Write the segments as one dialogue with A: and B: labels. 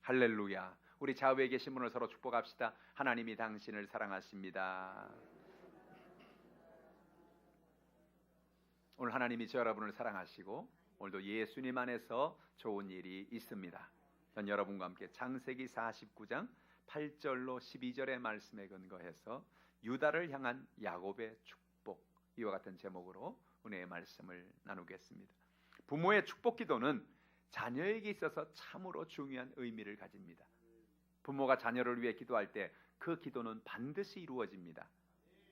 A: 할렐루야. 우리 좌우에 계신 분을 서로 축복합시다. 하나님이 당신을 사랑하십니다. 오늘 하나님이 저 여러분을 사랑하시고 오늘도 예수님 안에서 좋은 일이 있습니다. 전 여러분과 함께 창세기 49장 8절로 12절의 말씀에 근거해서 유다를 향한 야곱의 축복, 이와 같은 제목으로 은혜의 말씀을 나누겠습니다. 부모의 축복 기도는 자녀에게 있어서 참으로 중요한 의미를 가집니다. 부모가 자녀를 위해 기도할 때 그 기도는 반드시 이루어집니다.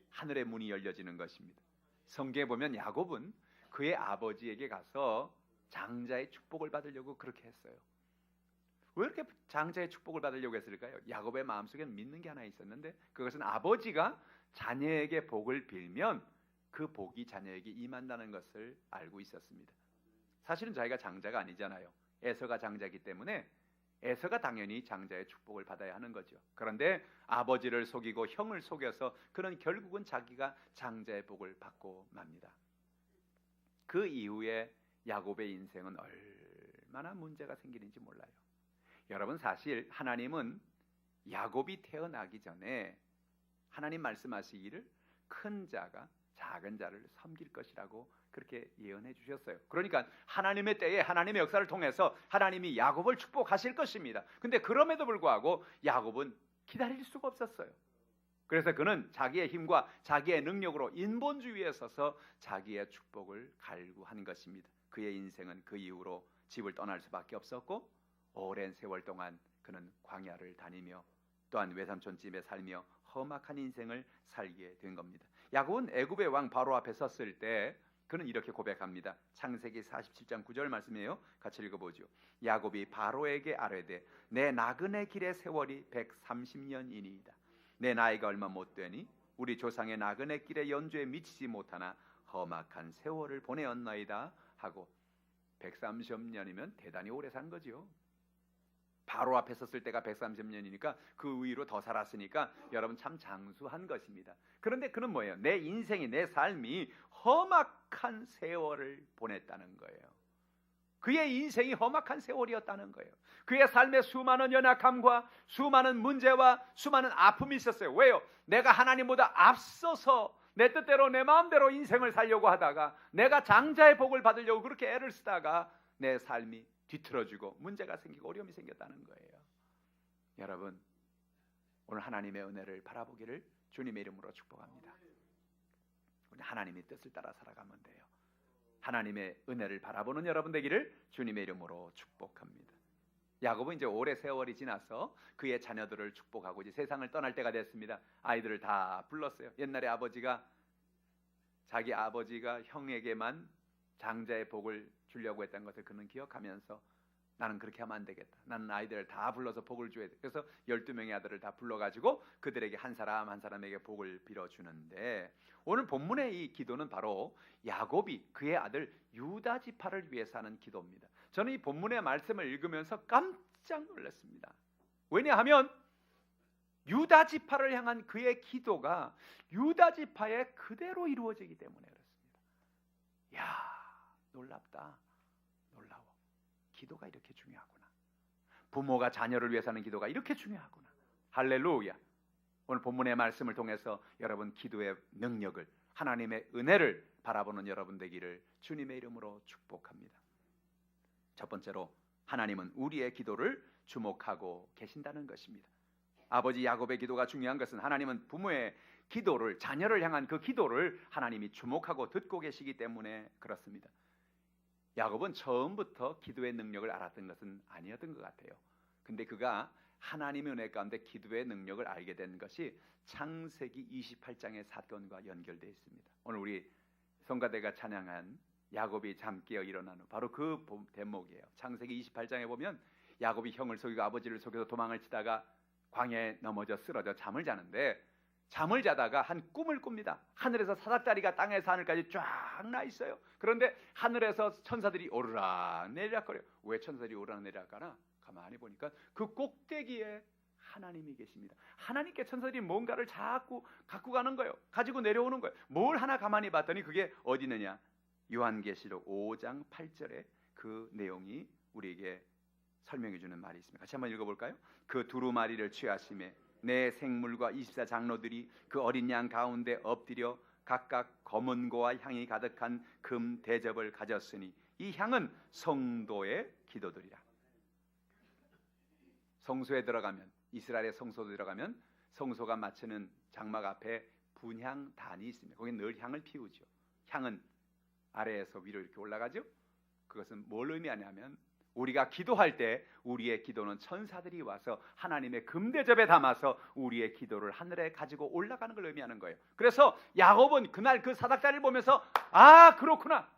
A: 하늘의 문이 열려지는 것입니다. 성경에 보면 야곱은 그의 아버지에게 가서 장자의 축복을 받으려고 그렇게 했어요. 왜 이렇게 장자의 축복을 받으려고 했을까요? 야곱의 마음속에는 믿는 게 하나 있었는데, 그것은 아버지가 자녀에게 복을 빌면 그 복이 자녀에게 임한다는 것을 알고 있었습니다. 사실은 자기가 장자가 아니잖아요. 에서가 장자이기 때문에 에서가 당연히 장자의 축복을 받아야 하는 거죠. 그런데 아버지를 속이고 형을 속여서 그는 결국은 자기가 장자의 복을 받고 맙니다. 그 이후에 야곱의 인생은 얼마나 문제가 생기는지 몰라요. 여러분, 사실 하나님은 야곱이 태어나기 전에 하나님 말씀하시기를 큰 자가 작은 자를 섬길 것이라고 그렇게 예언해 주셨어요. 그러니까 하나님의 때에 하나님의 역사를 통해서 하나님이 야곱을 축복하실 것입니다. 근데 그럼에도 불구하고 야곱은 기다릴 수가 없었어요. 그래서 그는 자기의 힘과 자기의 능력으로 인본주의에 서서 자기의 축복을 갈구한 것입니다. 그의 인생은 그 이후로 집을 떠날 수밖에 없었고 오랜 세월 동안 그는 광야를 다니며 또한 외삼촌 집에 살며 험악한 인생을 살게 된 겁니다. 야곱은 애굽의 왕 바로 앞에 섰을 때 그는 이렇게 고백합니다. 창세기 47장 9절 말씀이에요. 같이 읽어보죠. 야곱이 바로에게 아뢰되 내 나그네 길의 세월이 130년이니이다. 내 나이가 얼마 못 되니 우리 조상의 나그네 길의 연주에 미치지 못하나 험악한 세월을 보내었나이다 하고, 130년이면 대단히 오래 산 거죠. 바로 앞에 섰을 때가 130년이니까 그 위로 더 살았으니까 여러분 참 장수한 것입니다. 그런데 그는 뭐예요? 내 인생이, 내 삶이 험악한 세월을 보냈다는 거예요. 그의 인생이 험악한 세월이었다는 거예요. 그의 삶에 수많은 연약함과 수많은 문제와 수많은 아픔이 있었어요. 왜요? 내가 하나님보다 앞서서 내 뜻대로 내 마음대로 인생을 살려고 하다가 내가 장자의 복을 받으려고 그렇게 애를 쓰다가 내 삶이 뒤틀어지고 문제가 생기고 어려움이 생겼다는 거예요. 여러분, 오늘 하나님의 은혜를 바라보기를 주님의 이름으로 축복합니다. 우리 하나님의 뜻을 따라 살아가면 돼요. 하나님의 은혜를 바라보는 여러분 되기를 주님의 이름으로 축복합니다. 야곱은 이제 오래 세월이 지나서 그의 자녀들을 축복하고 이제 세상을 떠날 때가 됐습니다. 아이들을 다 불렀어요. 옛날에 자기 아버지가 형에게만 장자의 복을 주려고 했던 것을 그는 기억하면서 나는 그렇게 하면 안 되겠다. 나는 아이들을 다 불러서 복을 줘야 돼. 그래서 12명의 아들을 다 불러가지고 그들에게 한 사람 한 사람에게 복을 빌어주는데, 오늘 본문의 이 기도는 바로 야곱이 그의 아들 유다 지파를 위해서 하는 기도입니다. 저는 이 본문의 말씀을 읽으면서 깜짝 놀랐습니다. 왜냐하면 유다 지파를 향한 그의 기도가 유다 지파에 그대로 이루어지기 때문에 그렇습니다. 야, 놀랍다. 놀라워. 기도가 이렇게 중요하구나. 부모가 자녀를 위해서 하는 기도가 이렇게 중요하구나. 할렐루야. 오늘 본문의 말씀을 통해서 여러분 기도의 능력을, 하나님의 은혜를 바라보는 여러분 되기를 주님의 이름으로 축복합니다. 첫 번째로 하나님은 우리의 기도를 주목하고 계신다는 것입니다. 아버지 야곱의 기도가 중요한 것은 하나님은 부모의 기도를, 자녀를 향한 그 기도를 하나님이 주목하고 듣고 계시기 때문에 그렇습니다. 야곱은 처음부터 기도의 능력을 알았던 것은 아니었던 것 같아요. 근데 그가 하나님의 은혜 가운데 기도의 능력을 알게 된 것이 창세기 28장의 사건과 연결되어 있습니다. 오늘 우리 성가대가 찬양한 야곱이 잠 깨어 일어난 후, 바로 그 대목이에요. 창세기 28장에 보면 야곱이 형을 속이고 아버지를 속여서 도망을 치다가 광야에 넘어져 쓰러져 잠을 자는데, 잠을 자다가 한 꿈을 꿉니다. 하늘에서 사닥다리가 땅에서 하늘까지 쫙 나 있어요. 그런데 하늘에서 천사들이 오르락 내리락거려요. 왜 천사들이 오르락 내리락가나? 가만히 보니까 그 꼭대기에 하나님이 계십니다. 하나님께 천사들이 뭔가를 자꾸 갖고 가는 거예요. 가지고 내려오는 거예요. 뭘 하나 가만히 봤더니 그게 어디 있느냐? 요한계시록 5장 8절에 그 내용이 우리에게 설명해 주는 말이 있습니다. 같이 한번 읽어볼까요? 그 두루마리를 취하심에 내 생물과 24장로들이 그 어린 양 가운데 엎드려 각각 검은고와 향이 가득한 금 대접을 가졌으니 이 향은 성도의 기도들이라. 성소에 들어가면, 이스라엘의 성소에 들어가면 성소가 마치는 장막 앞에 분향단이 있습니다. 거기 늘 향을 피우죠. 향은 아래에서 위로 이렇게 올라가죠. 그것은 뭘 의미하냐면 우리가 기도할 때 우리의 기도는 천사들이 와서 하나님의 금대접에 담아서 우리의 기도를 하늘에 가지고 올라가는 걸 의미하는 거예요. 그래서 야곱은 그날 그 사닥다리를 보면서 아, 그렇구나.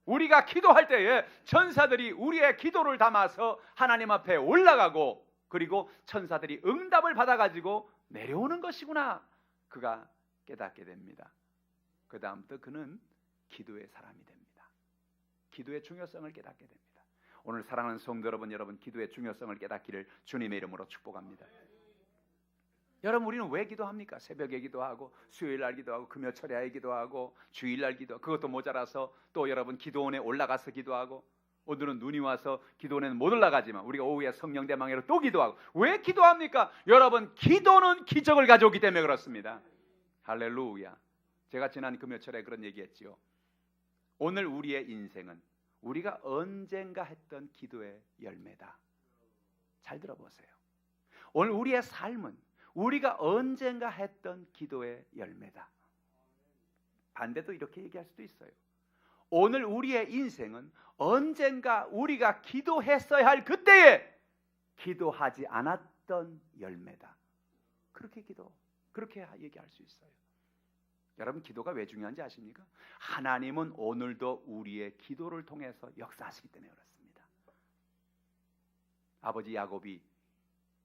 A: 우리가 기도할 때에 천사들이 우리의 기도를 담아서 하나님 앞에 올라가고 그리고 천사들이 응답을 받아가지고 내려오는 것이구나. 그가 깨닫게 됩니다. 그 다음부터 그는 기도의 사람이 됩니다. 기도의 중요성을 깨닫게 됩니다. 오늘 사랑하는 성도 여러분, 기도의 중요성을 깨닫기를 주님의 이름으로 축복합니다. 여러분, 우리는 왜 기도합니까? 새벽에 기도하고 수요일날 기도하고 금요철야에 기도하고 주일날 기도하고 그것도 모자라서 또 여러분 기도원에 올라가서 기도하고 오늘은 눈이 와서 기도원에는 못 올라가지만 우리가 오후에 성령 대망회로 또 기도하고 왜 기도합니까? 여러분, 기도는 기적을 가져오기 때문에 그렇습니다. 할렐루야. 제가 지난 금요철에 그런 얘기했지요. 오늘 우리의 인생은 우리가 언젠가 했던 기도의 열매다. 잘 들어보세요. 오늘 우리의 삶은 우리가 언젠가 했던 기도의 열매다. 반대도 이렇게 얘기할 수도 있어요. 오늘 우리의 인생은 언젠가 우리가 기도했어야 할 그때에 기도하지 않았던 열매다. 그렇게 얘기할 수 있어요. 여러분, 기도가 왜 중요한지 아십니까? 하나님은 오늘도 우리의 기도를 통해서 역사하시기 때문에 그렇습니다. 아버지 야곱이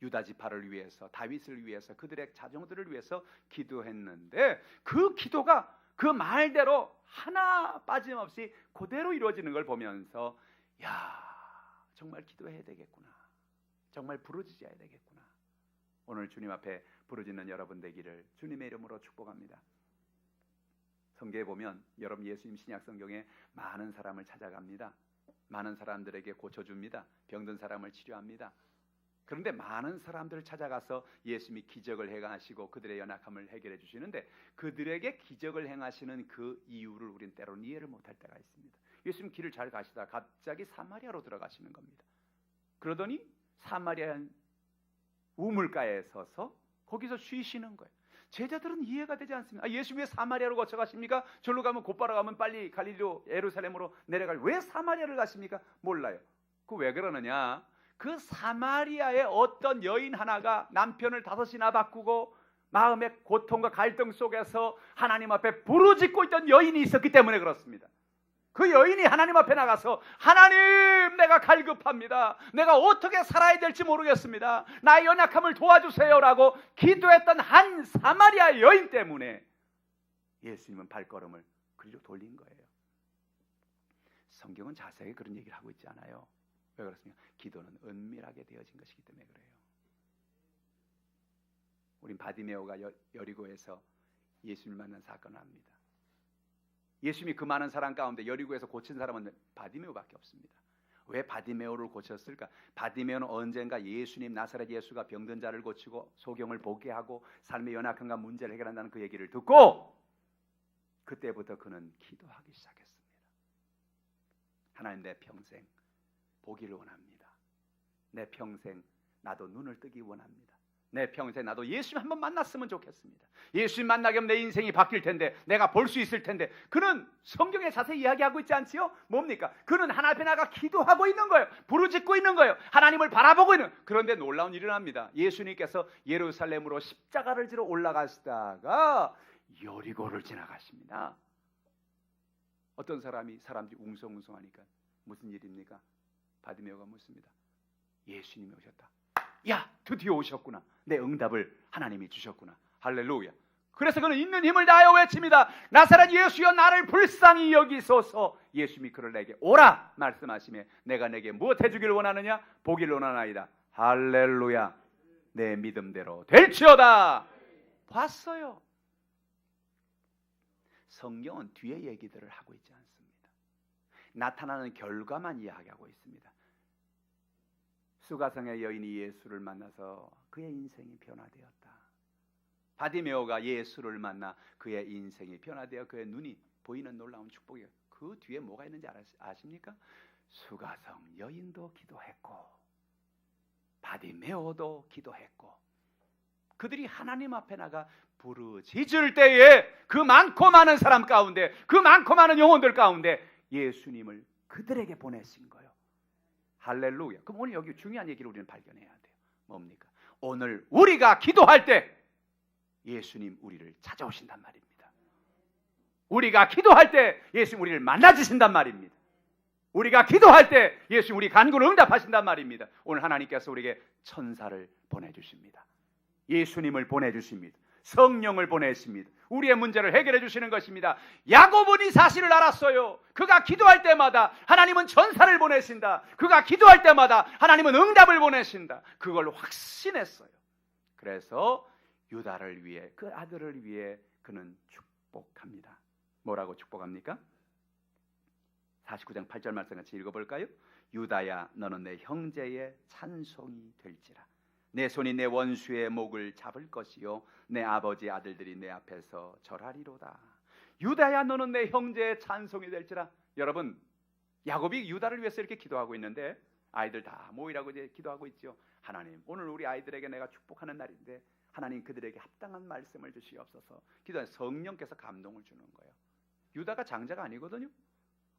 A: 유다 지파를 위해서, 다윗을 위해서, 그들의 자손들을 위해서 기도했는데 그 기도가 그 말대로 하나 빠짐없이 그대로 이루어지는 걸 보면서 야, 정말 기도해야 되겠구나. 정말 부르짖어야 되겠구나. 오늘 주님 앞에 부르짖는 여러분 되기를 주님의 이름으로 축복합니다. 성경에 보면 여러분 예수님 신약 성경에 많은 사람을 찾아갑니다. 많은 사람들에게 고쳐줍니다. 병든 사람을 치료합니다. 그런데 많은 사람들을 찾아가서 예수님이 기적을 행하시고 그들의 연약함을 해결해 주시는데 그들에게 기적을 행하시는 그 이유를 우리는 때로는 이해를 못할 때가 있습니다. 예수님 길을 잘 가시다가 갑자기 사마리아로 들어가시는 겁니다. 그러더니 사마리아 우물가에 서서 거기서 쉬시는 거예요. 제자들은 이해가 되지 않습니다. 예수님 왜 사마리아로 거쳐가십니까? 절로 가면 곧바로 가면 빨리 갈릴리로 예루살렘으로 내려갈 왜 사마리아를 가십니까? 몰라요. 그 왜 그러느냐? 그 사마리아의 어떤 여인 하나가 남편을 5이나 바꾸고 마음의 고통과 갈등 속에서 하나님 앞에 부르짖고 있던 여인이 있었기 때문에 그렇습니다. 그 여인이 하나님 앞에 나가서 하나님, 내가 갈급합니다. 내가 어떻게 살아야 될지 모르겠습니다. 나의 연약함을 도와주세요라고 기도했던 한 사마리아 여인 때문에 예수님은 발걸음을 그리로 돌린 거예요. 성경은 자세하게 그런 얘기를 하고 있지 않아요. 왜 그렇습니까? 기도는 은밀하게 되어진 것이기 때문에 그래요. 우린 바디메오가 여리고에서 예수님을 만난 사건을 압니다. 예수님이 그 많은 사람 가운데 여리고에서 고친 사람은 바디메오밖에 없습니다. 왜 바디메오를 고쳤을까? 바디메오는 언젠가 예수님 나사렛 예수가 병든 자를 고치고 소경을 보게 하고 삶의 연약함과 문제를 해결한다는 그 얘기를 듣고 그때부터 그는 기도하기 시작했습니다. 하나님, 내 평생 보기를 원합니다. 내 평생 나도 눈을 뜨기 원합니다. 내 평생 나도 예수님 한번 만났으면 좋겠습니다. 예수님 만나게 하면 내 인생이 바뀔 텐데, 내가 볼 수 있을 텐데. 그는 성경에 자세히 이야기하고 있지 않지요? 뭡니까? 그는 하나님 앞에 나가 기도하고 있는 거예요. 부르짖고 있는 거예요. 하나님을 바라보고 있는. 그런데 놀라운 일이 일어납니다. 예수님께서 예루살렘으로 십자가를 지러 올라가시다가 여리고를 지나가십니다. 어떤 사람들이 웅성웅성하니까 무슨 일입니까? 바디메오가 묻습니다. 예수님이 오셨다. 야, 드디어 오셨구나. 내 응답을 하나님이 주셨구나. 할렐루야. 그래서 그는 있는 힘을 다하여 외칩니다. 나사렛 예수여, 나를 불쌍히 여기소서. 예수님이 그를 내게 오라 말씀하시며 내가 내게 무엇 해주기를 원하느냐? 보기를 원하나이다. 할렐루야. 내 믿음대로 될지어다. 봤어요. 성경은 뒤에 얘기들을 하고 있지 않습니다. 나타나는 결과만 이야기하고 있습니다. 수가성의 여인이 예수를 만나서 그의 인생이 변화되었다. 바디메오가 예수를 만나 그의 인생이 변화되어 그의 눈이 보이는 놀라운 축복이에요. 그 뒤에 뭐가 있는지 아십니까? 수가성 여인도 기도했고 바디메오도 기도했고 그들이 하나님 앞에 나가 부르짖을 때에 그 많고 많은 사람 가운데 그 많고 많은 영혼들 가운데 예수님을 그들에게 보내신 거예요. 할렐루야. 그럼 오늘 여기 중요한 얘기를 우리는 발견해야 돼요. 뭡니까? 오늘 우리가 기도할 때 예수님 우리를 찾아오신단 말입니다. 우리가 기도할 때 예수님 우리를 만나주신단 말입니다. 우리가 기도할 때 예수님 우리 간구를 응답하신단 말입니다. 오늘 하나님께서 우리에게 천사를 보내주십니다. 예수님을 보내주십니다. 성령을 보내십니다. 우리의 문제를 해결해 주시는 것입니다. 야곱은 이 사실을 알았어요. 그가 기도할 때마다 하나님은 천사를 보내신다. 그가 기도할 때마다 하나님은 응답을 보내신다. 그걸 확신했어요. 그래서 유다를 위해 그 아들을 위해 그는 축복합니다. 뭐라고 축복합니까? 49장 8절 말씀 같이 읽어볼까요? 유다야 너는 내 형제의 찬송이 될지라. 내 손이 내 원수의 목을 잡을 것이요 내 아버지 아들들이 내 앞에서 절하리로다. 유다야 너는 내 형제의 찬송이 될지라. 여러분 야곱이 유다를 위해서 이렇게 기도하고 있는데 아이들 다 모이라고 이제 기도하고 있죠. 하나님 오늘 우리 아이들에게 내가 축복하는 날인데 하나님 그들에게 합당한 말씀을 주시옵소서. 기도하는 성령께서 감동을 주는 거예요. 유다가 장자가 아니거든요.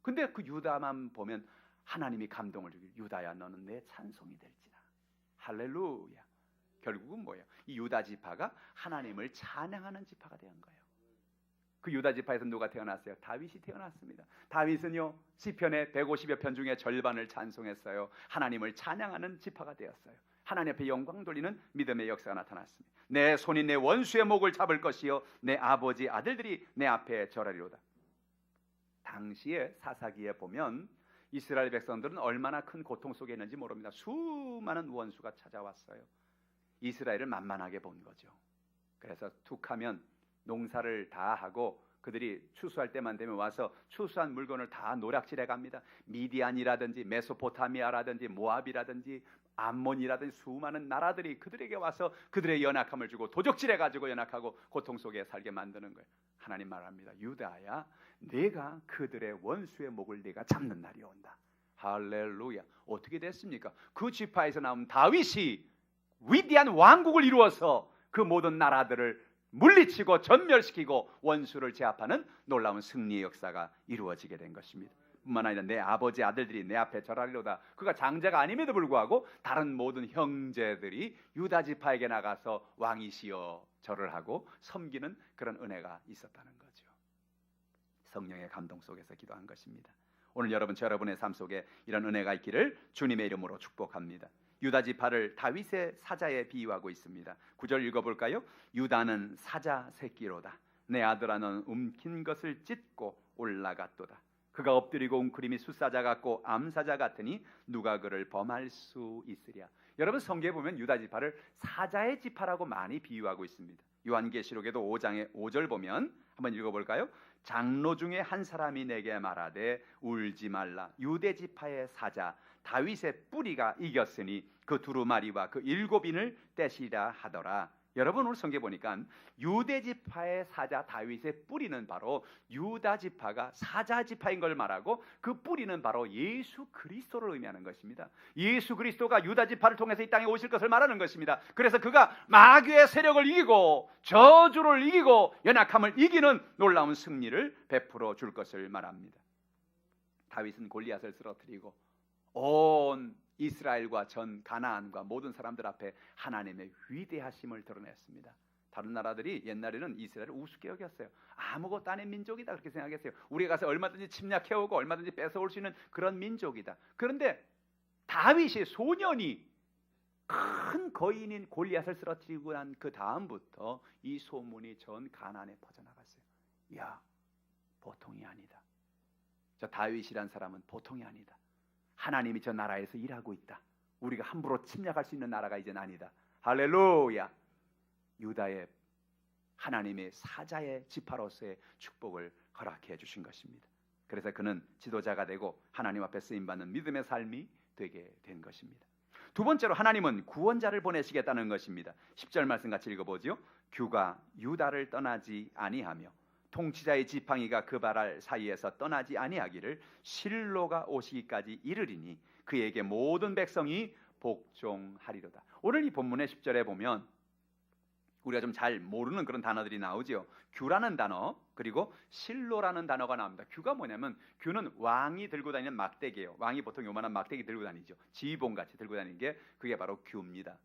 A: 근데 그 유다만 보면 하나님이 감동을 주기. 유다야 너는 내 찬송이 될지라. 할렐루야. 결국은 뭐예요? 이 유다 지파가 하나님을 찬양하는 지파가 된 거예요. 그 유다 지파에서 누가 태어났어요? 다윗이 태어났습니다. 다윗은요 시편의 150여 편 중에 절반을 찬송했어요. 하나님을 찬양하는 지파가 되었어요. 하나님 앞에 영광 돌리는 믿음의 역사가 나타났습니다. 내 손이 내 원수의 목을 잡을 것이요 내 아버지 아들들이 내 앞에 절하리로다. 당시에 사사기에 보면 이스라엘 백성들은 얼마나 큰 고통 속에 있는지 모릅니다. 수많은 원수가 찾아왔어요. 이스라엘을 만만하게 본 거죠. 그래서 툭하면 농사를 다 하고 그들이 추수할 때만 되면 와서 추수한 물건을 다 노략질해 갑니다. 미디안이라든지 메소포타미아라든지 모압이라든지 암몬이라든지 수많은 나라들이 그들에게 와서 그들의 연약함을 주고 도적질해 가지고 연약하고 고통 속에 살게 만드는 거예요. 하나님 말합니다. 유다야 내가 그들의 원수의 목을 내가 잡는 날이 온다. 할렐루야. 어떻게 됐습니까? 그 지파에서 나온 다윗이 위대한 왕국을 이루어서 그 모든 나라들을 물리치고 전멸시키고 원수를 제압하는 놀라운 승리의 역사가 이루어지게 된 것입니다. 뿐만 아니라 내 아버지 아들들이 내 앞에 절하리로다. 그가 장자가 아님에도 불구하고 다른 모든 형제들이 유다 지파에게 나가서 왕이시여 절을 하고 섬기는 그런 은혜가 있었다는 거죠. 성령의 감동 속에서 기도한 것입니다. 오늘 여러분 여러분의 삶 속에 이런 은혜가 있기를 주님의 이름으로 축복합니다. 유다 지파를 다윗의 사자에 비유하고 있습니다. 9절 읽어볼까요? 유다는 사자 새끼로다. 내 아들아 너는 움킨 것을 찢고 올라갔도다. 그가 엎드리고 웅크림이 숫사자 같고 암사자 같으니 누가 그를 범할 수 있으랴. 여러분 성경에 보면 유다 지파를 사자의 지파라고 많이 비유하고 있습니다. 요한계시록에도 5장의 5절 보면 한번 읽어볼까요? 장로 중에 한 사람이 내게 말하되 울지 말라. 유대 지파의 사자 다윗의 뿌리가 이겼으니 그 두루마리와 그 7인을 떼시라 하더라. 여러분 오늘 성경에 보니까 유대 지파의 사자 다윗의 뿌리는 바로 유다 지파가 사자 지파인 걸 말하고 그 뿌리는 바로 예수 그리스도를 의미하는 것입니다. 예수 그리스도가 유다 지파를 통해서 이 땅에 오실 것을 말하는 것입니다. 그래서 그가 마귀의 세력을 이기고 저주를 이기고 연약함을 이기는 놀라운 승리를 베풀어 줄 것을 말합니다. 다윗은 골리앗을 쓰러뜨리고 온 이스라엘과 전 가나안과 모든 사람들 앞에 하나님의 위대하심을 드러냈습니다. 다른 나라들이 옛날에는 이스라엘을 우습게 여겼어요. 아무것도 아닌 민족이다 그렇게 생각했어요. 우리가 가서 얼마든지 침략해오고 얼마든지 뺏어올 수 있는 그런 민족이다. 그런데 다윗이 소년이 큰 거인인 골리앗을 쓰러뜨리고 난 그 다음부터 이 소문이 전 가나안에 퍼져나갔어요. 야, 보통이 아니다. 저 다윗이란 사람은 보통이 아니다. 하나님이 저 나라에서 일하고 있다. 우리가 함부로 침략할 수 있는 나라가 이젠 아니다. 할렐루야. 유다의 하나님의 사자의 지파로서의 축복을 허락해 주신 것입니다. 그래서 그는 지도자가 되고 하나님 앞에 쓰임받는 믿음의 삶이 되게 된 것입니다. 두 번째로 하나님은 구원자를 보내시겠다는 것입니다. 10절 말씀 같이 읽어보죠. 규가 유다를 떠나지 아니하며 통치자의 지팡이가 그 발알 사이에서 떠나지 아니하기를 실로가 오시기까지 이르리니 그에게 모든 백성이 복종하리로다. 오늘 이 본문의 10절에 보면 우리가 좀 잘 모르는 그런 단어들이 나오죠. 규라는 단어, 그리고 실로라는 단어가 나옵니다. 규가 뭐냐면, 규는 왕이 들고 다니는 막대기예요. 왕이 보통 요만한 막대기 들고 다니죠. 지휘봉같이 들고 다니는 게 그게 바로 규입니다.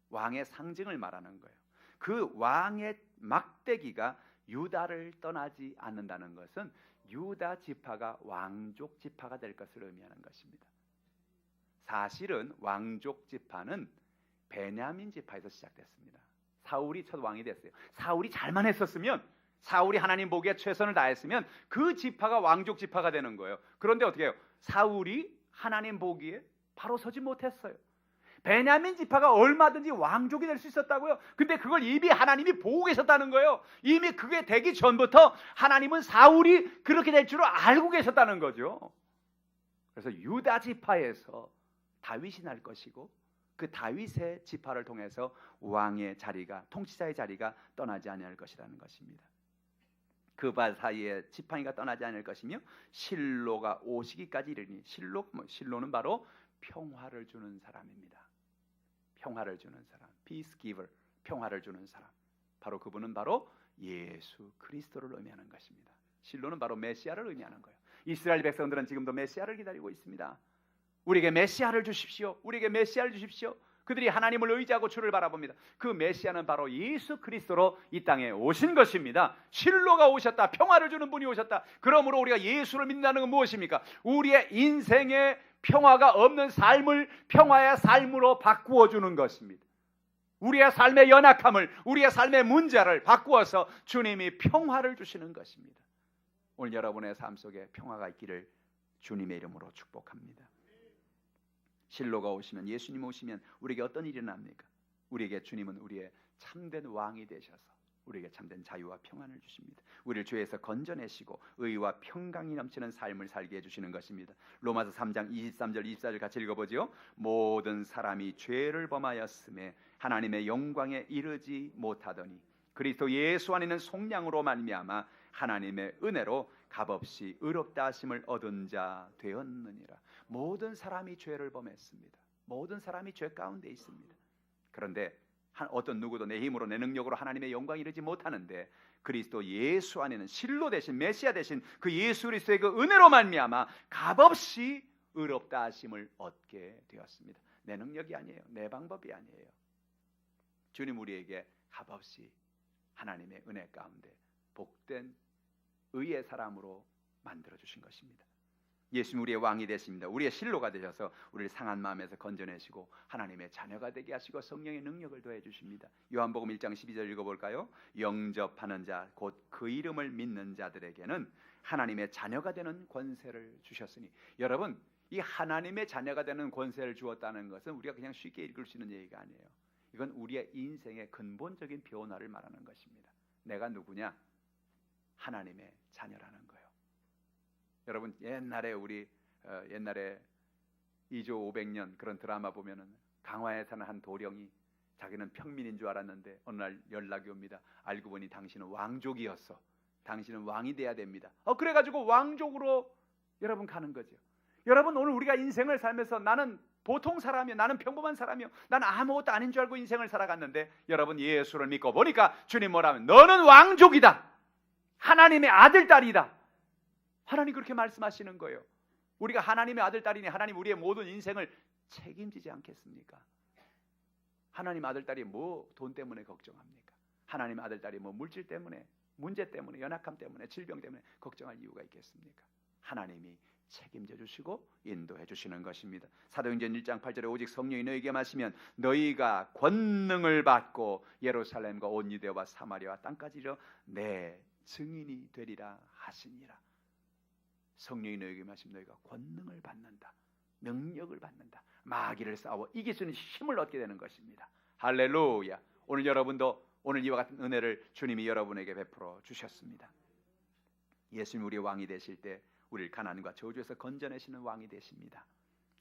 A: 왕의 상징을 말하는 거예요. 그 왕의 막대기가 유다를 떠나지 않는다는 것은 유다 지파가 왕족 지파가 될 것을 의미하는 것입니다. 사실은 왕족 지파는 베냐민 지파에서 시작됐습니다. 사울이 첫 왕이 됐어요. 사울이 잘만 했었으면, 사울이 하나님 보기에 최선을 다했으면 그 지파가 왕족 지파가 되는 거예요. 그런데 어떻게 해요? 사울이 하나님 보기에 바로 서지 못했어요. 베냐민 지파가 얼마든지 왕족이 될 수 있었다고요. 근데 그걸 이미 하나님이 보고 계셨다는 거예요. 이미 그게 되기 전부터 하나님은 사울이 그렇게 될 줄을 알고 계셨다는 거죠. 그래서 유다 지파에서 다윗이 날 것이고, 그 다윗의 지파를 통해서 왕의 자리가, 통치자의 자리가 떠나지 아니할 것이라는 것입니다. 그 발 사이에 지팡이가 떠나지 않을 것이며 실로가 오시기까지 이르니, 실로는 바로 평화를 주는 사람입니다. 평화를 주는 사람, peace giver, 평화를 주는 사람. 바로 그분은 바로 예수 그리스도를 의미하는 것입니다. 실로는 바로 메시아를 의미하는 거예요. 이스라엘 백성들은 지금도 메시아를 기다리고 있습니다. 우리에게 메시아를 주십시오. 우리에게 메시아를 주십시오. 그들이 하나님을 의지하고 주를 바라봅니다. 그 메시아는 바로 예수 그리스도로 이 땅에 오신 것입니다. 실로가 오셨다. 평화를 주는 분이 오셨다. 그러므로 우리가 예수를 믿는다는 건 무엇입니까? 우리의 인생에 평화가 없는 삶을 평화의 삶으로 바꾸어 주는 것입니다. 우리의 삶의 연약함을, 우리의 삶의 문제를 바꾸어서 주님이 평화를 주시는 것입니다. 오늘 여러분의 삶 속에 평화가 있기를 주님의 이름으로 축복합니다. 실로가 오시면, 예수님 오시면 우리에게 어떤 일이 납니까? 우리에게 주님은 우리의 참된 왕이 되셔서 우리에게 참된 자유와 평안을 주십니다. 우리를 죄에서 건져내시고 의와 평강이 넘치는 삶을 살게 해주시는 것입니다. 로마서 3장 23절 24절 같이 읽어보죠. 모든 사람이 죄를 범하였음에 하나님의 영광에 이르지 못하더니 그리스도 예수 안에 있는 속량으로 말미암아 하나님의 은혜로 값없이 의롭다 하심을 얻은 자 되었느니라. 모든 사람이 죄를 범했습니다. 모든 사람이 죄 가운데 있습니다. 그런데 어떤 누구도 내 힘으로 내 능력으로 하나님의 영광에 이르지 못하는데 그리스도 예수 안에는 실로 되신 메시아 되신 그 예수 그리스도의 그 은혜로 말미암아 값없이 의롭다 하심을 얻게 되었습니다. 내 능력이 아니에요. 내 방법이 아니에요. 주님 우리에게 값없이 하나님의 은혜 가운데 복된 의의 사람으로 만들어 주신 것입니다. 예수님 우리의 왕이 되십니다. 우리의 실로가 되셔서 우리를 상한 마음에서 건져내시고 하나님의 자녀가 되게 하시고 성령의 능력을 더해 주십니다. 요한복음 1장 12절 읽어볼까요? 영접하는 자 곧 그 이름을 믿는 자들에게는 하나님의 자녀가 되는 권세를 주셨으니. 여러분, 이 하나님의 자녀가 되는 권세를 주었다는 것은 우리가 그냥 쉽게 읽을 수 있는 얘기가 아니에요. 이건 우리의 인생의 근본적인 변화를 말하는 것입니다. 내가 누구냐? 하나님의 자녀라는 거예요. 여러분, 옛날에 옛날에 2조 500년 그런 드라마 보면은 강화에 사는 한 도령이 자기는 평민인 줄 알았는데 어느 날 연락이 옵니다. 알고 보니 당신은 왕족이었어. 당신은 왕이 돼야 됩니다. 그래가지고 왕족으로 여러분 가는 거죠. 여러분, 오늘 우리가 인생을 살면서 나는 보통 사람이요, 나는 평범한 사람이요, 나는 아무것도 아닌 줄 알고 인생을 살아갔는데 여러분 예수를 믿고 보니까 주님 뭐라면 너는 왕족이다. 하나님의 아들 딸이다. 하나님 그렇게 말씀하시는 거예요. 우리가 하나님의 아들 딸이니 하나님 우리의 모든 인생을 책임지지 않겠습니까? 하나님 아들 딸이 뭐 돈 때문에 걱정합니까? 하나님 아들 딸이 뭐 물질 때문에, 문제 때문에, 연약함 때문에, 질병 때문에 걱정할 이유가 있겠습니까? 하나님이 책임져 주시고 인도해 주시는 것입니다. 사도행전 1장 8절에 오직 성령이 너희에게 마시면 너희가 권능을 받고 예루살렘과 온 유대와 사마리아와 땅까지 이르러 내 증인이 되리라 하시니라. 성령이 너희에게 마시면 너희가 권능을 받는다. 능력을 받는다. 마귀를 싸워 이길 수 있는 힘을 얻게 되는 것입니다. 할렐루야. 오늘 여러분도 오늘 이와 같은 은혜를 주님이 여러분에게 베풀어 주셨습니다. 예수님 우리의 왕이 되실 때 우리를 가난과 저주에서 건져내시는 왕이 되십니다.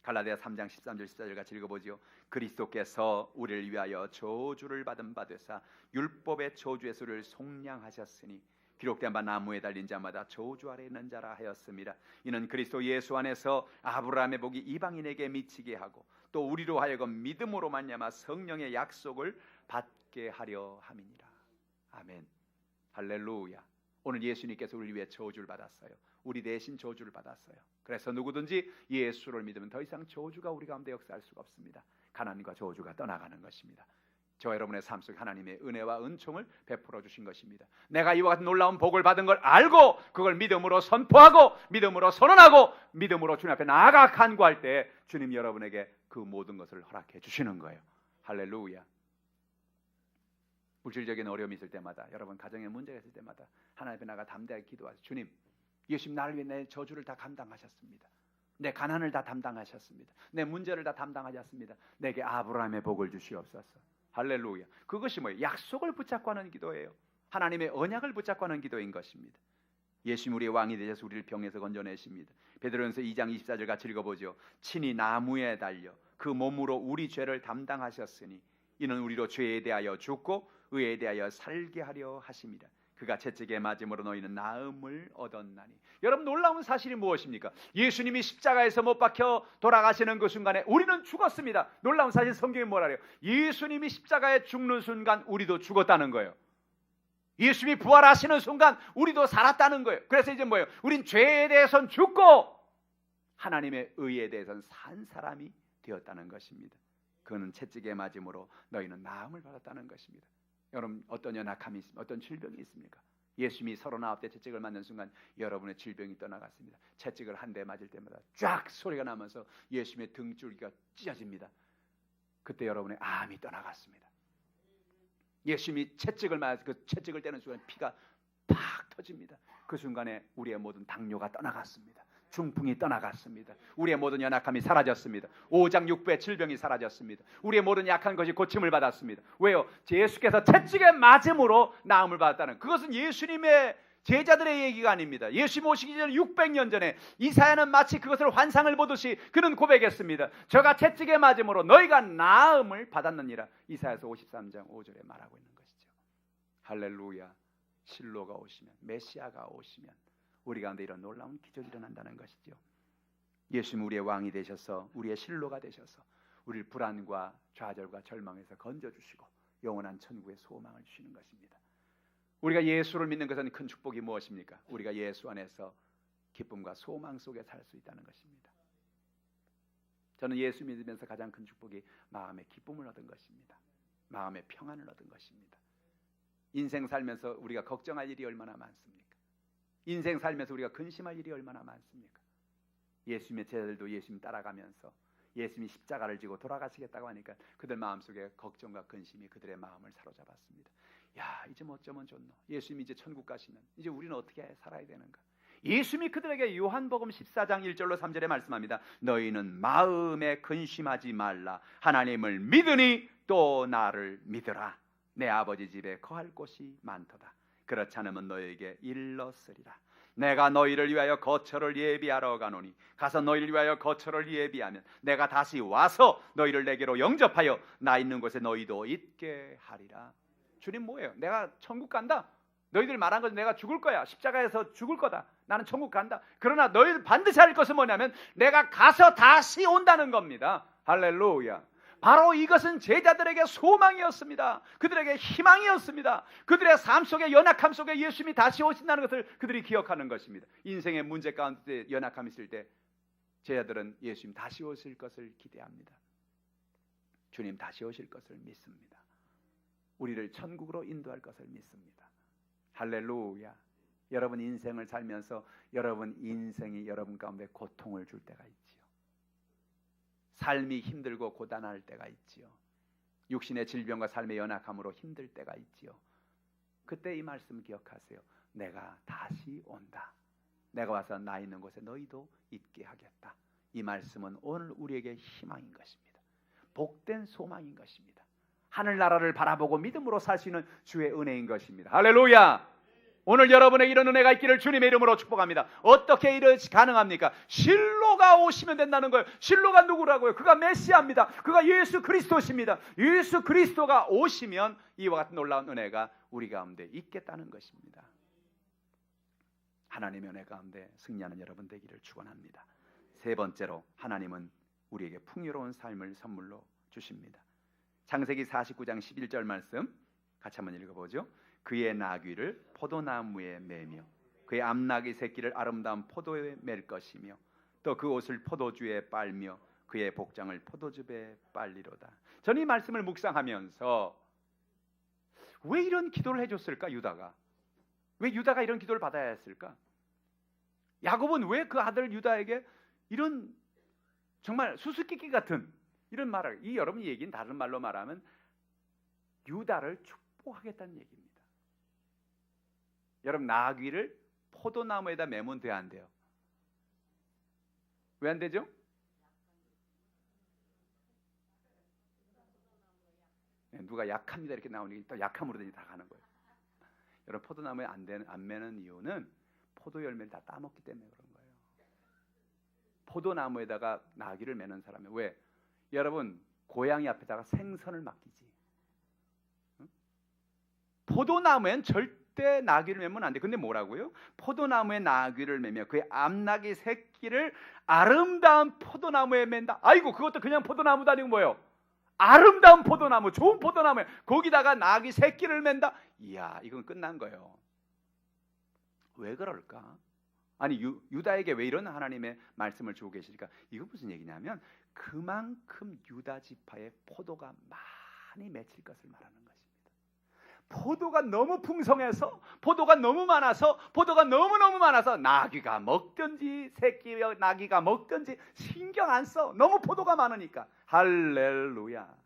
A: 갈라디아 3장 13절 14절 같이 읽어보죠. 그리스도께서 우리를 위하여 저주를 받은 바 되사 율법의 저주의 소리를 속량하셨으니 기록된 바 나무에 달린 자마다 저주 아래 있는 자라 하였습니다. 이는 그리스도 예수 안에서 아브라함의 복이 이방인에게 미치게 하고 또 우리로 하여금 믿음으로 말미암아 성령의 약속을 받게 하려 함이니라. 아멘. 할렐루야. 오늘 예수님께서 우리를 위해 저주를 받았어요. 우리 대신 저주를 받았어요. 그래서 누구든지 예수를 믿으면 더 이상 저주가 우리 가운데 역사할 수가 없습니다. 가난과 저주가 떠나가는 것입니다. 저 여러분의 삶 속에 하나님의 은혜와 은총을 베풀어 주신 것입니다. 내가 이와 같은 놀라운 복을 받은 걸 알고 그걸 믿음으로 선포하고 믿음으로 선언하고 믿음으로 주님 앞에 나아가 간구할 때 주님 여러분에게 그 모든 것을 허락해 주시는 거예요. 할렐루야. 물질적인 어려움이 있을 때마다, 여러분 가정에 문제가 있을 때마다 하나님 앞에 나가 담대하게 기도하세요. 주님, 예수님 나를 위해 내 저주를 다 감당하셨습니다. 내 가난을 다 담당하셨습니다. 내 문제를 다 담당하셨습니다. 내게 아브라함의 복을 주시옵소서. 할렐루야. 그것이 뭐예요? 약속을 붙잡고 하는 기도예요. 하나님의 언약을 붙잡고 하는 기도인 것입니다. 예수님 우리의 왕이 되셔서 우리를 병에서 건져내십니다. 베드로전서 2장 24절 같이 읽어보죠. 친히 나무에 달려 그 몸으로 우리 죄를 담당하셨으니 이는 우리로 죄에 대하여 죽고 의에 대하여 살게 하려 하십니다. 그가 채찍에 맞음으로 너희는 나음을 얻었나니. 여러분 놀라운 사실이 무엇입니까? 예수님이 십자가에서 못 박혀 돌아가시는 그 순간에 우리는 죽었습니다. 놀라운 사실 성경이 뭐라 그래요? 예수님이 십자가에 죽는 순간 우리도 죽었다는 거예요. 예수님이 부활하시는 순간 우리도 살았다는 거예요. 그래서 이제 뭐예요? 우린 죄에 대해서는 죽고 하나님의 의에 대해서는 산 사람이 되었다는 것입니다. 그는 채찍에 맞음으로 너희는 나음을 받았다는 것입니다. 여러분 어떤 연약함이 있습니까? 어떤 질병이 있습니까? 예수님이 39대 채찍을 맞는 순간 여러분의 질병이 떠나갔습니다. 채찍을 한 대 맞을 때마다 쫙 소리가 나면서 예수님의 등줄기가 찢어집니다. 그때 여러분의 암이 떠나갔습니다. 예수님이 채찍을 맞아서 그 채찍을 떼는 순간 피가 팍 터집니다. 그 순간에 우리의 모든 당뇨가 떠나갔습니다. 중풍이 떠나갔습니다. 우리의 모든 연약함이 사라졌습니다. 오장육부의 질병이 사라졌습니다. 우리의 모든 약한 것이 고침을 받았습니다. 왜요? 예수께서 채찍에 맞음으로 나음을 받았다는, 그것은 예수님의 제자들의 얘기가 아닙니다. 예수님 오시기 전 600년 전에 이사야는 마치 그것을 환상을 보듯이 그는 고백했습니다. 저가 채찍에 맞음으로 너희가 나음을 받았느니라. 이사야서 53장 5절에 말하고 있는 것이죠. 할렐루야. 실로가 오시면, 메시아가 오시면 우리 가운데 이런 놀라운 기적이 일어난다는 것이죠. 예수님 우리의 왕이 되셔서 우리의 실로가 되셔서 우리를 불안과 좌절과 절망에서 건져주시고 영원한 천국의 소망을 주시는 것입니다. 우리가 예수를 믿는 것은 큰 축복이 무엇입니까? 우리가 예수 안에서 기쁨과 소망 속에 살 수 있다는 것입니다. 저는 예수 믿으면서 가장 큰 축복이 마음의 기쁨을 얻은 것입니다. 마음의 평안을 얻은 것입니다. 인생 살면서 우리가 걱정할 일이 얼마나 많습니까? 인생 살면서 우리가 근심할 일이 얼마나 많습니까? 예수님의 제자들도 예수님 따라가면서 예수님이 십자가를 지고 돌아가시겠다고 하니까 그들 마음속에 걱정과 근심이 그들의 마음을 사로잡았습니다. 야, 이제 뭐 어쩌면 좋노? 예수님이 이제 천국 가시면 이제 우리는 어떻게 살아야 되는가? 예수님이 그들에게 요한복음 14장 1절로 3절에 말씀합니다. 너희는 마음에 근심하지 말라. 하나님을 믿으니 또 나를 믿으라. 내 아버지 집에 거할 곳이 많도다. 그렇지 않으면 너희에게 일렀으리라. 내가 너희를 위하여 거처를 예비하러 가노니 가서 너희를 위하여 거처를 예비하면 내가 다시 와서 너희를 내게로 영접하여 나 있는 곳에 너희도 있게 하리라. 주님 뭐예요? 내가 천국 간다. 너희들 말한 것은 내가 죽을 거야. 십자가에서 죽을 거다. 나는 천국 간다. 그러나 너희들 반드시 할 것은 뭐냐면 내가 가서 다시 온다는 겁니다. 할렐루야. 바로 이것은 제자들에게 소망이었습니다. 그들에게 희망이었습니다. 그들의 삶 속에 연약함 속에 예수님이 다시 오신다는 것을 그들이 기억하는 것입니다. 인생의 문제 가운데 연약함이 있을 때 제자들은 예수님 다시 오실 것을 기대합니다. 주님 다시 오실 것을 믿습니다. 우리를 천국으로 인도할 것을 믿습니다. 할렐루야. 여러분 인생을 살면서 여러분 인생이 여러분 가운데 고통을 줄 때가 있지요. 삶이 힘들고 고단할 때가 있지요. 육신의 질병과 삶의 연약함으로 힘들 때가 있지요. 그때 이 말씀 기억하세요. 내가 다시 온다. 내가 와서 나 있는 곳에 너희도 있게 하겠다. 이 말씀은 오늘 우리에게 희망인 것입니다. 복된 소망인 것입니다. 하늘나라를 바라보고 믿음으로 살 수 있는 주의 은혜인 것입니다. 할렐루야. 오늘 여러분의 이런 은혜가 있기를 주님의 이름으로 축복합니다. 어떻게 이것이 가능합니까? 실로가 오시면 된다는 거예요. 실로가 누구라고요? 그가 메시아입니다. 그가 예수 그리스도십니다. 예수 그리스도가 오시면 이와 같은 놀라운 은혜가 우리 가운데 있겠다는 것입니다. 하나님의 은혜 가운데 승리하는 여러분 되기를 축원합니다. 세 번째로 하나님은 우리에게 풍요로운 삶을 선물로 주십니다. 창세기 49장 11절 말씀 같이 한번 읽어보죠. 그의 나귀를 포도나무에 매며 그의 암나귀 새끼를 아름다운 포도에 맬 것이며 또 그 옷을 포도주에 빨며 그의 복장을 포도즙에 빨리로다. 저는 이 말씀을 묵상하면서 왜 이런 기도를 해줬을까? 유다가 왜 유다가 이런 기도를 받아야 했을까? 야곱은 왜 그 아들 유다에게 이런 정말 수수께끼 같은 이런 말을, 이 여러분 얘기는 다른 말로 말하면 유다를 축복하겠다는 얘기입니다. 여러분 나귀를 포도나무에다 매면 돼야 안 돼요? 왜 안 되죠? 누가 약합니다 이렇게 나오니 또 약함으로 다 가는 거예요. 여러분 포도나무에 안 매는 이유는 포도 열매를 다 따먹기 때문에 그런 거예요. 포도나무에다가 나귀를 매는 사람이 왜? 여러분 고양이 앞에다가 생선을 맡기지. 응? 포도나무엔 절대 나귀를 매면 안 돼. 근데 뭐라고요? 포도나무에 나귀를 매며 그의 암나귀 새끼를 아름다운 포도나무에 맨다. 아이고 그것도 그냥 포도나무도 아니고 뭐예요? 아름다운 포도나무, 좋은 포도나무에 거기다가 나귀 새끼를 맨다. 이야 이건 끝난 거예요. 왜 그럴까? 아니 유다에게 왜 이런 하나님의 말씀을 주고 계실까? 이거 무슨 얘기냐면 그만큼 유다 지파에 포도가 많이 맺힐 것을 말하는 것입니다. 포도가 너무 풍성해서 포도가 너무 많아서 포도가 너무너무 많아서 나귀가 먹든지 새끼 나귀가 먹든지 신경 안 써. 너무 포도가 많으니까. 할렐루야.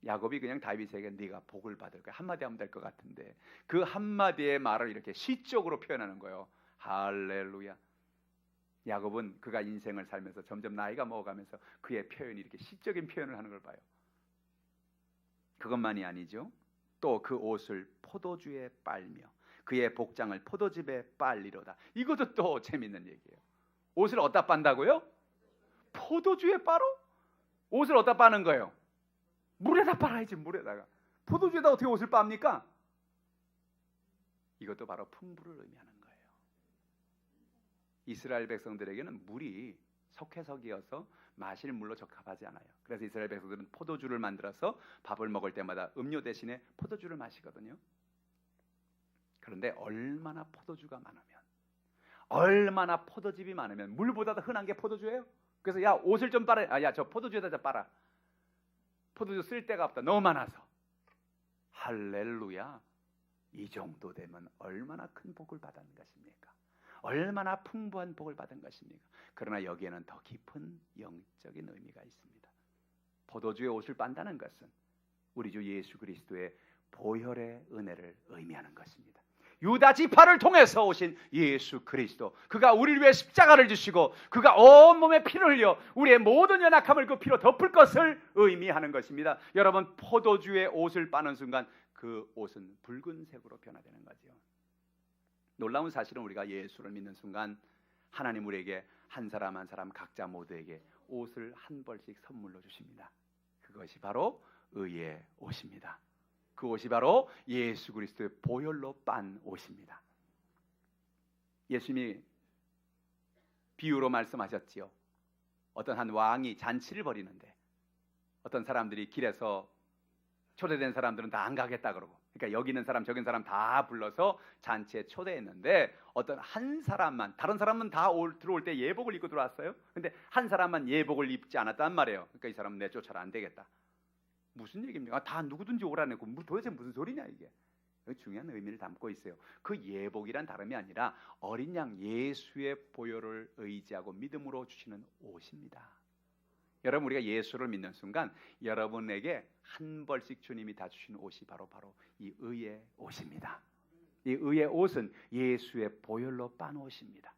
A: 야곱이 그냥 다윗에게 네가 복을 받을 거야 한마디 하면 될 것 같은데 그 한마디의 말을 이렇게 시적으로 표현하는 거예요. 할렐루야. 야곱은 그가 인생을 살면서 점점 나이가 먹어가면서 그의 표현이 이렇게 시적인 표현을 하는 걸 봐요. 그것만이 아니죠. 또 그 옷을 포도주에 빨며 그의 복장을 포도즙에 빨리로다. 이것도 또 재밌는 얘기예요. 옷을 어디다 빤다고요? 포도주에 빨어? 옷을 어디다 빠는 거예요? 물에다 빨아야지. 물에다가. 포도주에다 어떻게 옷을 빱니까? 이것도 바로 풍부를 의미하는 거예요. 이스라엘 백성들에게는 물이 석회석이어서 마실 물로 적합하지 않아요. 그래서 이스라엘 백성들은 포도주를 만들어서 밥을 먹을 때마다 음료 대신에 포도주를 마시거든요. 그런데 얼마나 포도주가 많으면, 얼마나 포도즙이 많으면 물보다 더 흔한 게 포도주예요. 그래서 야 옷을 좀 빨아. 야 저 포도주에다 좀 빨아. 포도주 쓸 데가 없다. 너무 많아서. 할렐루야. 이 정도 되면 얼마나 큰 복을 받은 것입니까? 얼마나 풍부한 복을 받은 것입니까? 그러나 여기에는 더 깊은 영적인 의미가 있습니다. 포도주의 옷을 빤다는 것은 우리 주 예수 그리스도의 보혈의 은혜를 의미하는 것입니다. 유다 지파를 통해서 오신 예수 그리스도, 그가 우리를 위해 십자가를 지시고 그가 온몸에 피를 흘려 우리의 모든 연약함을 그 피로 덮을 것을 의미하는 것입니다. 여러분 포도주의 옷을 빠는 순간 그 옷은 붉은색으로 변화되는 거죠. 놀라운 사실은 우리가 예수를 믿는 순간 하나님 우리에게 한 사람 한 사람 각자 모두에게 옷을 한 벌씩 선물로 주십니다. 그것이 바로 의의 옷입니다. 그 옷이 바로 예수 그리스도의 보혈로 빤 옷입니다. 예수님이 비유로 말씀하셨지요. 어떤 한 왕이 잔치를 벌이는데 어떤 사람들이 길에서 초대된 사람들은 다 안 가겠다 그러고, 그러니까 여기 있는 사람 저기 있는 사람 다 불러서 잔치에 초대했는데 어떤 한 사람만, 다른 사람은 다 들어올 때 예복을 입고 들어왔어요. 근데 한 사람만 예복을 입지 않았단 말이에요. 그러니까 이 사람은 내쫓아라 안 되겠다. 무슨 얘기입니까? 다 누구든지 오라네고 도대체 무슨 소리냐 이게. 여기 중요한 의미를 담고 있어요. 그 예복이란 다름이 아니라 어린 양 예수의 보혈을 의지하고 믿음으로 주시는 옷입니다. 여러분 우리가 예수를 믿는 순간 여러분에게 한 벌씩 주님이 다 주신 옷이 바로 이 의의 옷입니다. 이 의의 옷은 예수의 보혈로 빤 옷입니다.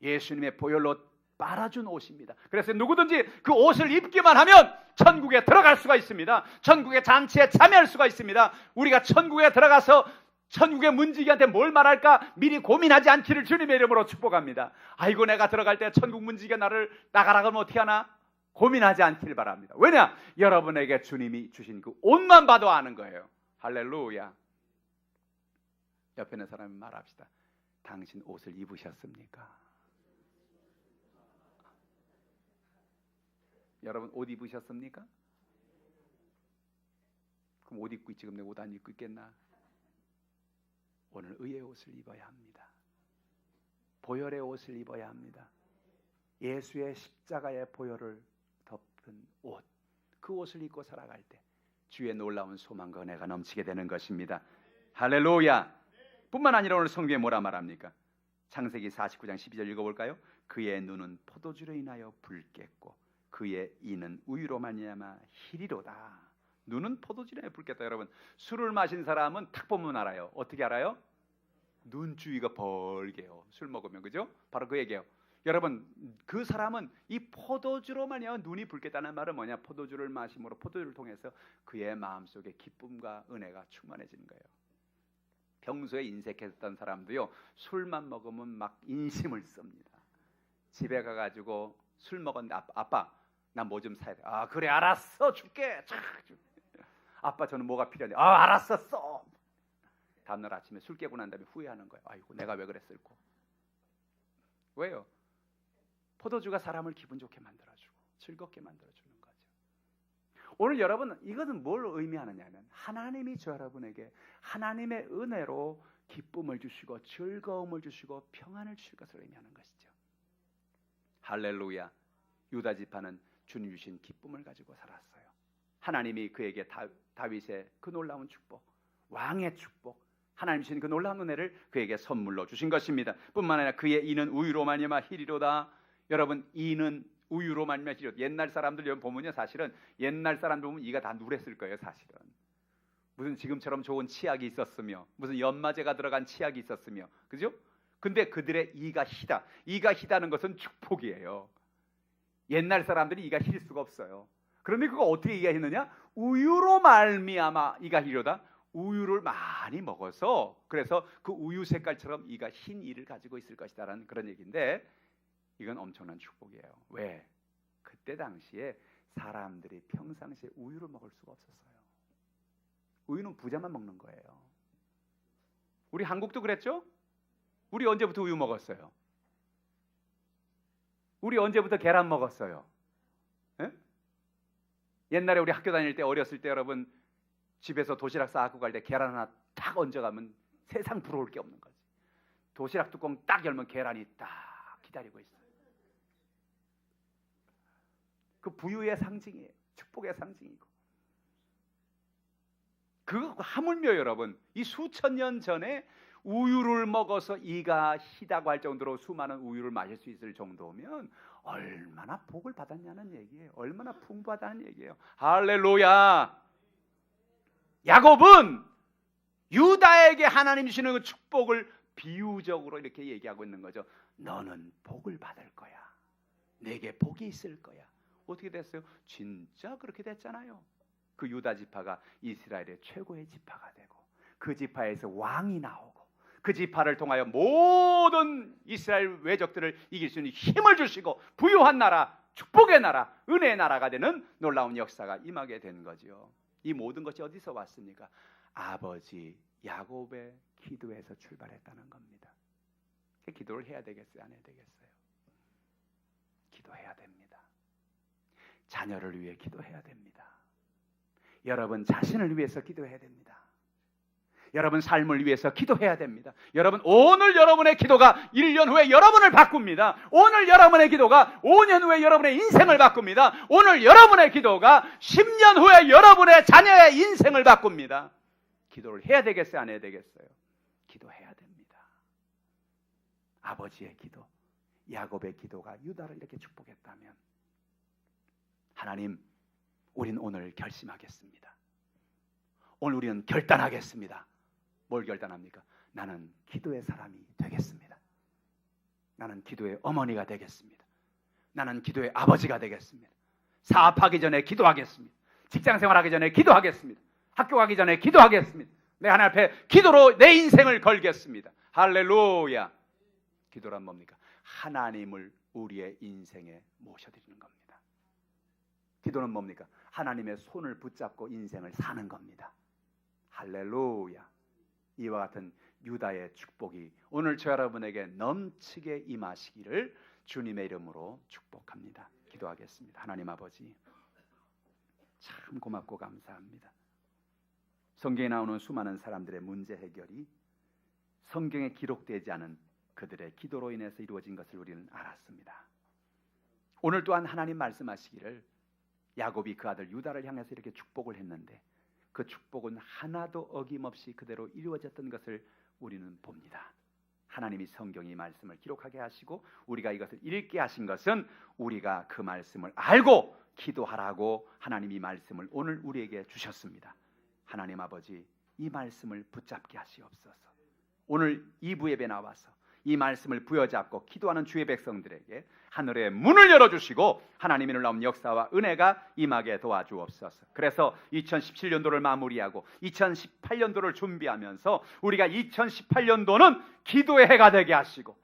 A: 예수님의 보혈로 빨아준 옷입니다. 그래서 누구든지 그 옷을 입기만 하면 천국에 들어갈 수가 있습니다. 천국의 잔치에 참여할 수가 있습니다. 우리가 천국에 들어가서 천국의 문지기한테 뭘 말할까 미리 고민하지 않기를 주님의 이름으로 축복합니다. 아이고, 내가 들어갈 때 천국 문지기가 나를 나가라 그러면 어떻게 하나? 고민하지 않기를 바랍니다. 왜냐? 여러분에게 주님이 주신 그 옷만 봐도 아는 거예요. 할렐루야. 옆에 있는 사람이 말합시다. 당신 옷을 입으셨습니까? 여러분 옷 입으셨습니까? 그럼 옷 입고 있지, 그럼 내가 옷 안 입고 있겠나? 오늘 의의 옷을 입어야 합니다. 보혈의 옷을 입어야 합니다. 예수의 십자가의 보혈을 덮은 옷, 그 옷을 입고 살아갈 때 주의 놀라운 소망과 은혜가 넘치게 되는 것입니다. 할렐루야. 뿐만 아니라 오늘 성경에 뭐라 말합니까? 창세기 49장 12절 읽어볼까요? 그의 눈은 포도주로 인하여 붉겠고 그의 이는 우유로 말미암아 희리로다. 눈은 포도주로 인하여 붉겠다. 여러분, 술을 마신 사람은 탁 보면 알아요. 어떻게 알아요? 눈 주위가 벌게요. 술 먹으면, 그죠? 바로 그 얘기예요. 여러분, 그 사람은 이 포도주로 말미암아 눈이 붉겠다는 말은 뭐냐? 포도주를 마심으로, 포도주를 통해서 그의 마음속에 기쁨과 은혜가 충만해지는 거예요. 평소에 인색했던 사람도요, 술만 먹으면 막 인심을 씁니다. 집에 가가지고 술 먹었는데 아빠 나 뭐 좀 사야 돼. 아, 그래, 알았어, 줄게. 아빠, 저는 뭐가 필요한데. 아, 알았어, 써. 다음날 아침에 술 깨고 난 다음에 후회하는 거예요. 아이고, 내가 왜 그랬을까? 왜요? 포도주가 사람을 기분 좋게 만들어주고 즐겁게 만들어주는 거죠. 오늘 여러분, 이것은 뭘 의미하느냐면 하나님이 저 여러분에게 하나님의 은혜로 기쁨을 주시고 즐거움을 주시고 평안을 주실 것을 의미하는 것이죠. 할렐루야. 유다 지파는 주님 주신 기쁨을 가지고 살았어요. 하나님이 그에게 다윗의 그 놀라운 축복, 왕의 축복, 하나님 주신 그 놀라운 은혜를 그에게 선물로 주신 것입니다. 뿐만 아니라 그의 이는 우유로 말미암아 희리로다. 여러분, 이는 우유로 말미암아 희리로다. 옛날 사람들 보면요, 사실은 옛날 사람들 보면 이가 다 누랬을 거예요. 사실은 무슨 지금처럼 좋은 치약이 있었으며 무슨 연마제가 들어간 치약이 있었으며, 그죠? 근데 그들의 이가 희다. 이가 희다는 것은 축복이에요. 옛날 사람들이 이가 희릴 수가 없어요. 그런데 그거 어떻게 이가 희느냐? 우유로 말미암아 이가 희리로다. 우유를 많이 먹어서, 그래서 그 우유 색깔처럼 이가 흰 이를 가지고 있을 것이다라는 그런 얘기인데, 이건 엄청난 축복이에요. 왜? 그때 당시에 사람들이 평상시에 우유를 먹을 수가 없었어요. 우유는 부자만 먹는 거예요. 우리 한국도 그랬죠? 우리 언제부터 우유 먹었어요? 우리 언제부터 계란 먹었어요? 에? 옛날에 우리 학교 다닐 때, 어렸을 때 여러분 집에서 도시락 싸갖고 갈 때 계란 하나 딱 얹어가면 세상 부러울 게 없는 거지. 도시락 뚜껑 딱 열면 계란이 딱 기다리고 있어요. 그 부유의 상징이에요. 축복의 상징이고. 그 하물며 여러분, 이 수천 년 전에 우유를 먹어서 이가 희다고 할 정도로 수많은 우유를 마실 수 있을 정도면 얼마나 복을 받았냐는 얘기예요. 얼마나 풍부하다는 얘기예요. 할렐루야. 야곱은 유다에게 하나님 주시는 그 축복을 비유적으로 이렇게 얘기하고 있는 거죠. 너는 복을 받을 거야. 내게 복이 있을 거야. 어떻게 됐어요? 진짜 그렇게 됐잖아요. 그 유다 지파가 이스라엘의 최고의 지파가 되고, 그 지파에서 왕이 나오고, 그 지파를 통하여 모든 이스라엘 외적들을 이길 수 있는 힘을 주시고 부유한 나라, 축복의 나라, 은혜의 나라가 되는 놀라운 역사가 임하게 된 거죠. 이 모든 것이 어디서 왔습니까? 아버지 야곱의 기도에서 출발했다는 겁니다. 기도를 해야 되겠어요? 안 해야 되겠어요? 기도해야 됩니다. 자녀를 위해 기도해야 됩니다. 여러분 자신을 위해서 기도해야 됩니다. 여러분 삶을 위해서 기도해야 됩니다. 여러분, 오늘 여러분의 기도가 1년 후에 여러분을 바꿉니다. 오늘 여러분의 기도가 5년 후에 여러분의 인생을 바꿉니다. 오늘 여러분의 기도가 10년 후에 여러분의 자녀의 인생을 바꿉니다. 기도를 해야 되겠어요? 안 해야 되겠어요? 기도해야 됩니다. 아버지의 기도, 야곱의 기도가 유다를 이렇게 축복했다면, 하나님, 우린 오늘 결심하겠습니다. 오늘 우리는 결단하겠습니다. 뭘 결단합니까? 나는 기도의 사람이 되겠습니다. 나는 기도의 어머니가 되겠습니다. 나는 기도의 아버지가 되겠습니다.
B: 사업하기 전에 기도하겠습니다. 직장생활하기 전에 기도하겠습니다. 학교 가기 전에 기도하겠습니다. 내 하나님 앞에 기도로 내 인생을 걸겠습니다. 할렐루야. 기도란 뭡니까? 하나님을 우리의 인생에 모셔드리는 겁니다. 기도는 뭡니까? 하나님의 손을 붙잡고 인생을 사는 겁니다. 할렐루야. 이와 같은 유다의 축복이 오늘 저 여러분에게 넘치게 임하시기를 주님의 이름으로 축복합니다. 기도하겠습니다. 하나님 아버지, 참 고맙고 감사합니다. 성경에 나오는 수많은 사람들의 문제 해결이 성경에 기록되지 않은 그들의 기도로 인해서 이루어진 것을 우리는 알았습니다. 오늘 또한 하나님 말씀하시기를 야곱이 그 아들 유다를 향해서 이렇게 축복을 했는데 그 축복은 하나도 어김없이 그대로 이루어졌던 것을 우리는 봅니다. 하나님이 성경의 말씀을 기록하게 하시고 우리가 이것을 읽게 하신 것은 우리가 그 말씀을 알고 기도하라고 하나님이 말씀을 오늘 우리에게 주셨습니다. 하나님 아버지, 이 말씀을 붙잡게 하시옵소서. 오늘 2부 예배 나와서 이 말씀을 부여잡고 기도하는 주의 백성들에게 하늘의 문을 열어주시고 하나님의 놀라운 역사와 은혜가 임하게 도와주옵소서. 그래서 2017년도를 마무리하고 2018년도를 준비하면서 우리가 2018년도는 기도의 해가 되게 하시고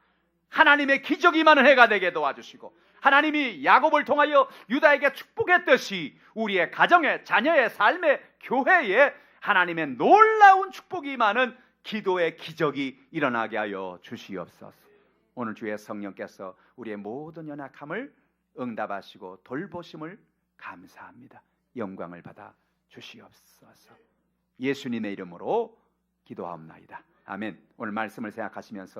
B: 하나님의 기적이 임하는 해가 되게 도와주시고 하나님이 야곱을 통하여 유다에게 축복했듯이 우리의 가정에, 자녀의 삶에, 교회에 하나님의 놀라운 축복이 임하는 기도의 기적이 일어나게 하여 주시옵소서. 오늘 주의 성령께서 우리의 모든 연약함을 응답하시고 돌보심을 감사합니다. 영광을 받아 주시옵소서. 예수님의 이름으로 기도하옵나이다. 아멘. 오늘 말씀을 생각하시면서